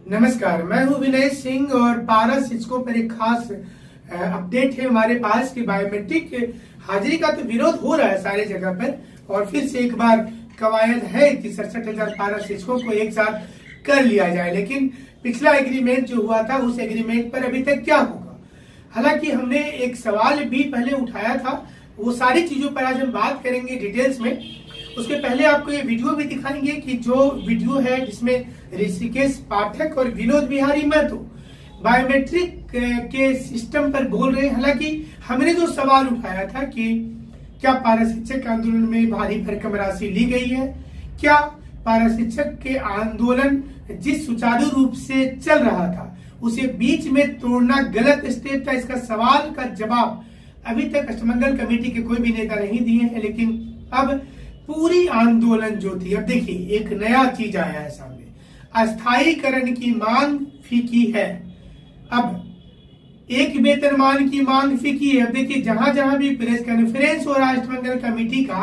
नमस्कार, मैं हूं विनय सिंह और पारा शिक्षकों पर एक खास अपडेट है हमारे पास कि बायोमेट्रिक हाजिरी का तो विरोध हो रहा है सारे जगह पर और फिर से एक बार कवायद है कि 67,000 पारा शिक्षकों को एक साथ कर लिया जाए। लेकिन पिछला एग्रीमेंट जो हुआ था उस एग्रीमेंट पर अभी तक क्या होगा। हालांकि हमने एक सवाल भी पहले उठाया था, वो सारी चीजों पर आज हम बात करेंगे डिटेल्स में। उसके पहले आपको ये वीडियो भी दिखाएंगे कि जो वीडियो है जिसमें ऋषिकेश पाठक और विनोद बिहारी महतो बायोमेट्रिक के सिस्टम पर बोल रहे हैं। हालांकि हमने जो सवाल उठाया था कि क्या पारा शिक्षक आंदोलन में भारी भरकम राशि ली गई है, क्या पारा शिक्षक के आंदोलन जिस सुचारू रूप से चल रहा था उसे बीच में तोड़ना गलत स्टेप था, इसका सवाल का जवाब अभी तक अष्टमंगल कमेटी के कोई भी नेता नहीं दिए हैं। लेकिन अब पूरी आंदोलन जो थी, अब देखिए एक नया चीज आया है सामने, अस्थायीकरण की मांग फीकी है। अब एक वेतनमान की मांग फीकी है। अब देखिए जहां जहां भी प्रेस कॉन्फ्रेंस हो रहा है अष्टमंगल कमेटी का,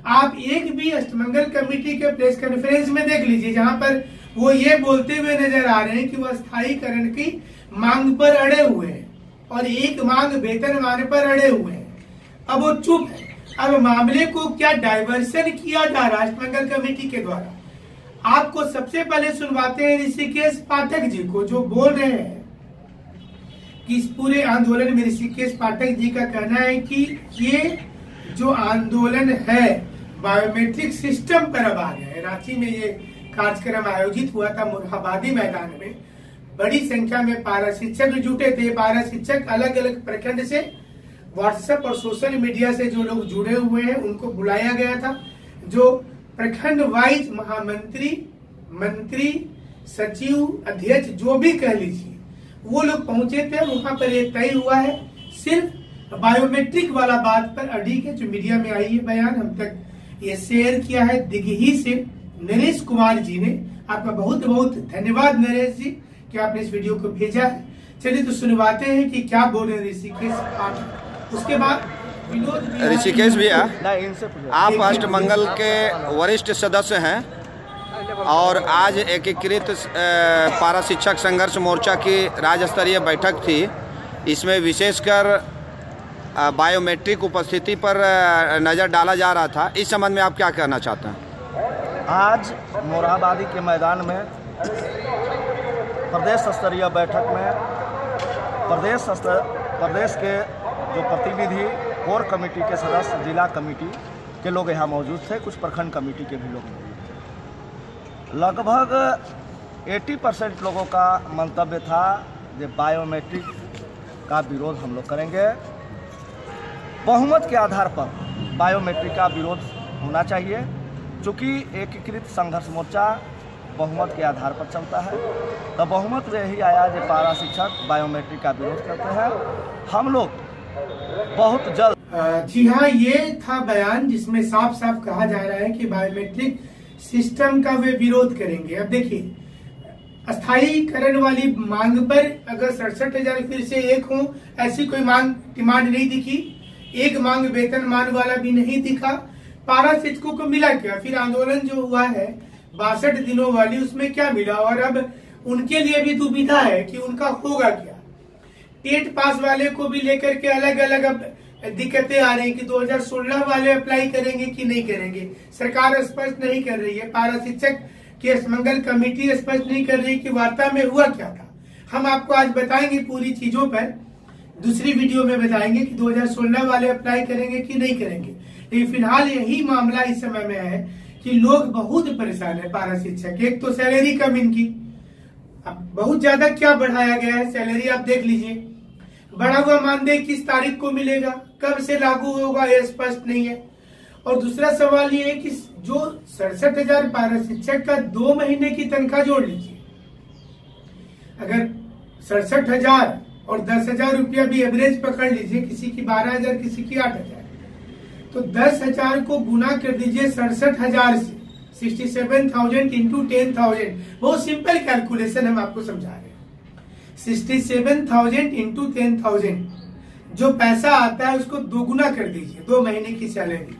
आप एक भी अष्टमंगल कमेटी के प्रेस कॉन्फ्रेंस में देख लीजिए जहां पर वो ये बोलते हुए नजर आ रहे हैं कि वो अस्थायीकरण की मांग पर अड़े हुए हैं और एक मांग वेतनमान पर अड़े हुए हैं। अब वो चुप है। अब मामले को क्या डाइवर्सन किया जा रहा है अष्टमंगल कमेटी के द्वारा। आपको सबसे पहले सुनवाते हैं ऋषिकेश पाठक जी को, जो बोल रहे हैं कि इस पूरे आंदोलन में ऋषिकेश पाठक जी का कहना है कि ये जो आंदोलन है बायोमेट्रिक सिस्टम पर अब आ गया है। रांची में ये कार्यक्रम आयोजित हुआ था मुरहाबादी मैदान में, बड़ी संख्या में पारा शिक्षक जुटे थे। पारा शिक्षक अलग अलग प्रखंड से, व्हाट्सएप और सोशल मीडिया से जो लोग जुड़े हुए हैं उनको बुलाया गया था। जो प्रखंड वाइज महामंत्री, मंत्री, सचिव, अध्यक्ष जो भी कह लीजिए वो लोग पहुंचे थे। वहां पर ये तय हुआ है सिर्फ बायोमेट्रिक वाला बात पर अड़ी के जो मीडिया में आई है बयान, हम तक ये शेयर किया है दिग्ही से नरेश कुमार जी ने। आपका बहुत बहुत धन्यवाद नरेश जी कि आपने इस वीडियो को भेजा है। चलिए तो सुनवाते हैं कि क्या बोल रहे ऋषिकेश पाठक। उसके बाद ऋषिकेश भैया, आप अष्टमंगल के वरिष्ठ सदस्य हैं और आज एकीकृत पारा शिक्षक संघर्ष मोर्चा की राज्य स्तरीय बैठक थी। इसमें विशेषकर बायोमेट्रिक उपस्थिति पर नज़र डाला जा रहा था। इस संबंध में आप क्या कहना चाहते हैं? आज मोरहाबादी के मैदान में प्रदेश स्तरीय बैठक में प्रदेश के जो प्रतिनिधि, कोर कमेटी के सदस्य, जिला कमेटी के लोग यहाँ मौजूद थे, कुछ प्रखंड कमेटी के भी लोग मौजूद थे। लगभग 80% लोगों का मंतव्य था कि बायोमेट्रिक का विरोध हम लोग करेंगे। बहुमत के आधार पर बायोमेट्रिक का विरोध होना चाहिए, चूँकि एकीकृत संघर्ष मोर्चा बहुमत के आधार पर चलता है। तो बहुमत में यही आया कि पारा शिक्षक बायोमेट्रिक का विरोध करते हैं। हम लोग बहुत जल्द जी हाँ, ये था बयान जिसमें साफ साफ कहा जा रहा है कि बायोमेट्रिक सिस्टम का वे विरोध करेंगे। अब देखिए अस्थायीकरण वाली मांग पर अगर 67,000 फिर से एक हो, ऐसी कोई मांग डिमांड नहीं दिखी। एक मांग वेतनमान वाला भी नहीं दिखा। पारा शिक्षकों को मिला क्या? फिर आंदोलन जो हुआ है 62 दिनों वाली, उसमें क्या मिला? और अब उनके लिए भी दुविधा है कि उनका होगा क्या। टेट पास वाले को भी लेकर के अलग अलग अब दिक्कतें आ रही कि 2016 वाले अप्लाई करेंगे कि नहीं करेंगे। सरकार स्पष्ट नहीं कर रही है। पारा शिक्षक की अष्टमंगल कमेटी स्पष्ट नहीं कर रही कि वार्ता में हुआ क्या था। हम आपको आज बताएंगे पूरी चीजों पर, दूसरी वीडियो में बताएंगे कि 2016 वाले अप्लाई करेंगे कि नहीं करेंगे। लेकिन फिलहाल यही मामला इस समय में है कि लोग बहुत परेशान है। पारा शिक्षक, एक तो सैलरी कम इनकी, अब बहुत ज्यादा क्या बढ़ाया गया है सैलरी, आप देख लीजिए। बढ़ा हुआ मानदेय किस तारीख को मिलेगा, कब से लागू होगा, यह स्पष्ट नहीं है। और दूसरा सवाल ये है कि जो 67,000 पारा शिक्षक का 2 महीने की तनख्वाह जोड़ लीजिए, अगर 67,000 और 10,000 रुपया भी एवरेज पकड़ लीजिए, किसी की 12,000 किसी की 8,000, तो 10,000 को गुना कर दीजिए 67,000 से, 67,000 इंटू 10,000। बहुत सिंपल कैलकुलेशन हम आपको समझा रहे हैं। 67,000 इंटू 10,000 जो पैसा आता है उसको दोगुना कर दीजिए, 2 महीने की सैलरी,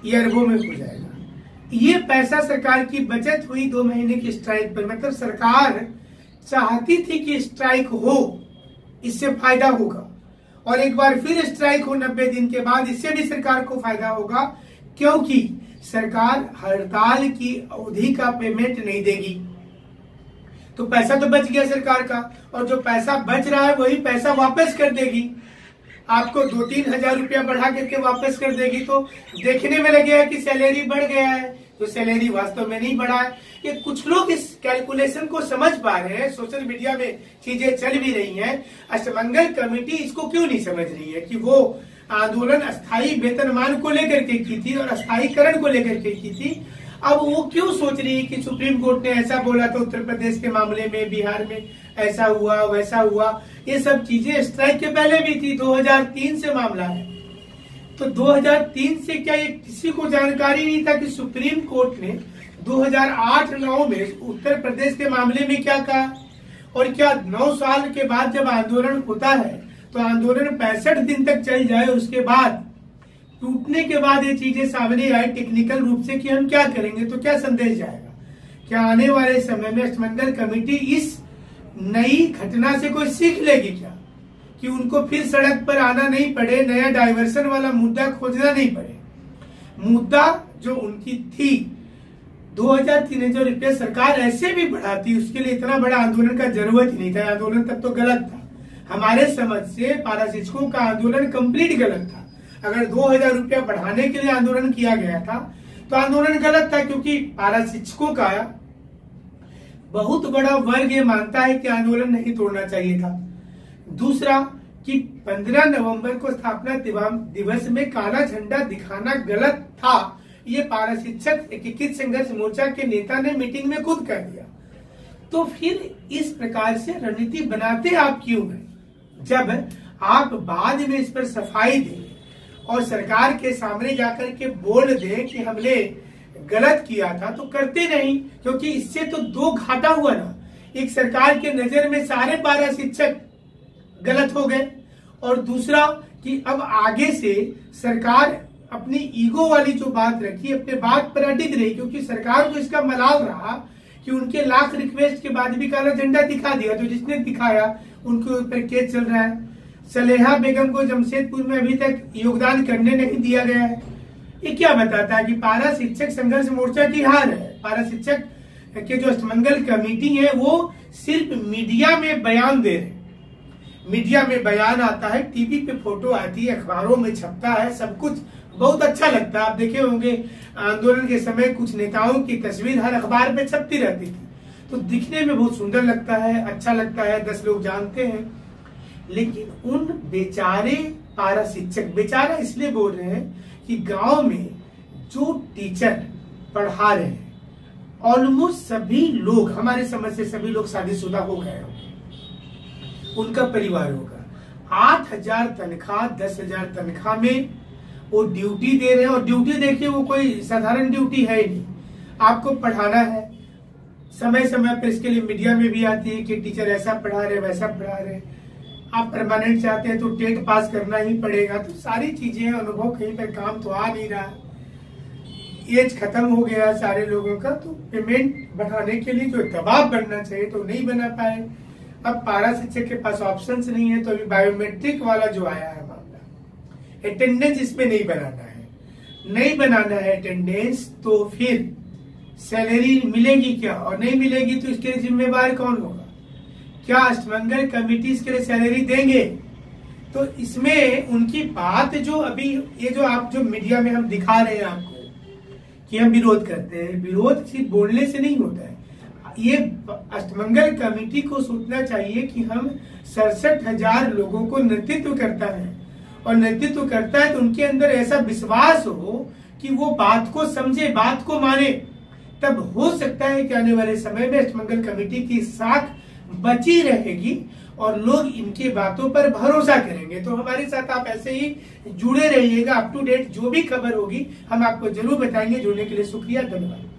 ये अरबों में हो जाएगा। ये पैसा सरकार की बचत हुई 2 महीने की स्ट्राइक पर। मतलब सरकार चाहती थी कि स्ट्राइक हो, इससे फायदा होगा, और एक बार फिर स्ट्राइक हो 90 दिन के बाद, इससे भी सरकार को फायदा होगा, क्योंकि सरकार हड़ताल की अवधि का पेमेंट नहीं देगी। तो पैसा तो बच गया सरकार का, और जो पैसा बच रहा है वही पैसा वापस कर देगी, आपको 2-3 हजार रुपया बढ़ा करके वापस कर देगी। तो देखने में लगेगा कि सैलरी बढ़ गया है, तो सैलरी वास्तव में नहीं बढ़ा है। ये कुछ लोग इस कैलकुलेशन को समझ पा रहे हैं, सोशल मीडिया में चीजें चल भी रही हैं। अष्टमंगल कमेटी इसको क्यों नहीं समझ रही है कि वो आंदोलन अस्थायी वेतनमान को लेकर के की थी और अस्थायीकरण को लेकर के की थी। अब वो क्यों सोच रही है कि सुप्रीम कोर्ट ने ऐसा बोला था उत्तर प्रदेश के मामले में, बिहार में ऐसा हुआ वैसा हुआ, ये सब चीजें स्ट्राइक के पहले भी थी। 2003 से मामला है, तो 2003 से क्या ये किसी को जानकारी नहीं था कि सुप्रीम कोर्ट ने 2008-9 में उत्तर प्रदेश के मामले में क्या कहा, और क्या 9 साल के बाद जब आंदोलन होता है तो आंदोलन 65 दिन तक चल जाए, उसके बाद टूटने के बाद ये चीजें सामने आई टेक्निकल रूप से कि हम क्या करेंगे, तो क्या संदेश जाएगा? क्या आने वाले समय में अष्टमंगल कमेटी इस नई घटना से कोई सीख लेगी क्या, कि उनको फिर सड़क पर आना नहीं पड़े, नया डाइवर्सन वाला मुद्दा खोजना नहीं पड़े? मुद्दा जो उनकी थी 2000-3000 रुपये सरकार ऐसे भी बढ़ाती, उसके लिए इतना बड़ा आंदोलन का जरूरत ही नहीं था। आंदोलन तब तो गलत था, हमारे समझ से पारा शिक्षकों का आंदोलन कंप्लीट गलत था। अगर 2000 रुपया बढ़ाने के लिए आंदोलन किया गया था तो आंदोलन गलत था, क्योंकि पारा शिक्षकों का बहुत बड़ा वर्ग ये मानता है कि आंदोलन नहीं तोड़ना चाहिए था। दूसरा कि 15 नवंबर को स्थापना दिवस में काला झंडा दिखाना गलत था, ये पारा शिक्षक एकीकृत संघर्ष मोर्चा के नेता ने मीटिंग में खुद कह दिया। तो फिर इस प्रकार से रणनीति बनाते आप क्यों हैं? जब आप बाद में इस पर सफाई दें और सरकार के सामने जाकर के बोल दें कि हमने गलत किया था, तो करते नहीं, क्योंकि इससे तो 2 घाटा हुआ ना। एक, सरकार के नजर में सारे पारा शिक्षक गलत हो गए, और दूसरा कि अब आगे से सरकार अपनी ईगो वाली जो बात रखी, अपने बात पर अडिग रही, क्योंकि सरकार को इसका मलाल रहा कि उनके लाख रिक्वेस्ट के बाद भी काला झंडा दिखा दिया, तो जिसने दिखाया उनके ऊपर केस चल रहा है। सलेहा बेगम को जमशेदपुर में अभी तक योगदान करने नहीं दिया गया है। ये क्या बताता है कि पारा शिक्षक संघर्ष मोर्चा की हार है। पारा शिक्षक के जो अष्टमंगल कमेटी है वो सिर्फ मीडिया में बयान दे रहे, मीडिया में बयान आता है, टीवी पे फोटो आती है, अखबारों में छपता है, सब कुछ बहुत अच्छा लगता है। आप देखे होंगे आंदोलन के समय कुछ नेताओं की तस्वीर हर अखबार पे छपती रहती थी, तो दिखने में बहुत सुंदर लगता है, अच्छा लगता है, 10 लोग जानते हैं। लेकिन उन बेचारे पारा शिक्षक, बेचारा इसलिए बोल रहे हैं कि गांव में जो टीचर पढ़ा रहे हैं ऑलमोस्ट सभी लोग, हमारे समझ से सभी लोग शादीशुदा हो गए होंगे, उनका परिवार होगा। 8,000 तनख्वाह, 10,000 तनख्वाह में वो ड्यूटी दे रहे हैं, और ड्यूटी देखिए वो कोई साधारण ड्यूटी है ही नहीं। आपको पढ़ाना है, समय समय पर इसके लिए मीडिया में भी आती है कि टीचर ऐसा पढ़ा रहे वैसा पढ़ा रहे। आप परमानेंट चाहते हैं तो टेट पास करना ही पड़ेगा, तो सारी चीजें, अनुभव कहीं पर काम तो आ नहीं रहा, एज खत्म हो गया सारे लोगों का, तो पेमेंट बढ़ाने के लिए जो दबाव बनना चाहिए तो नहीं बना पाए। अब पारा शिक्षक के पास ऑप्शंस नहीं है, तो अभी बायोमेट्रिक वाला जो आया है मामला, अटेंडेंस इसमें नहीं बनाना है, नहीं बनाना है अटेंडेंस, तो फिर सैलरी मिलेगी क्या, और नहीं मिलेगी तो इसके लिए जिम्मेवार कौन होगा? क्या अष्टमंगल कमेटी इसके लिए सैलरी देंगे? तो इसमें उनकी बात जो अभी ये जो आप जो मीडिया में हम दिखा रहे हैं आपको कि हम विरोध करते हैं, विरोध सिर्फ बोलने से नहीं होता है। ये अष्टमंगल कमेटी को सोचना चाहिए कि हम 67,000 लोगों को नेतृत्व करता है, और नेतृत्व करता है तो उनके अंदर ऐसा विश्वास हो कि वो बात को समझे, बात को माने, तब हो सकता है कि आने वाले समय में अष्टमंगल कमेटी की साख बची रहेगी और लोग इनकी बातों पर भरोसा करेंगे। तो हमारे साथ आप ऐसे ही जुड़े रहिएगा, अप टू डेट जो भी खबर होगी हम आपको जरूर बताएंगे। जुड़ने के लिए शुक्रिया, धन्यवाद।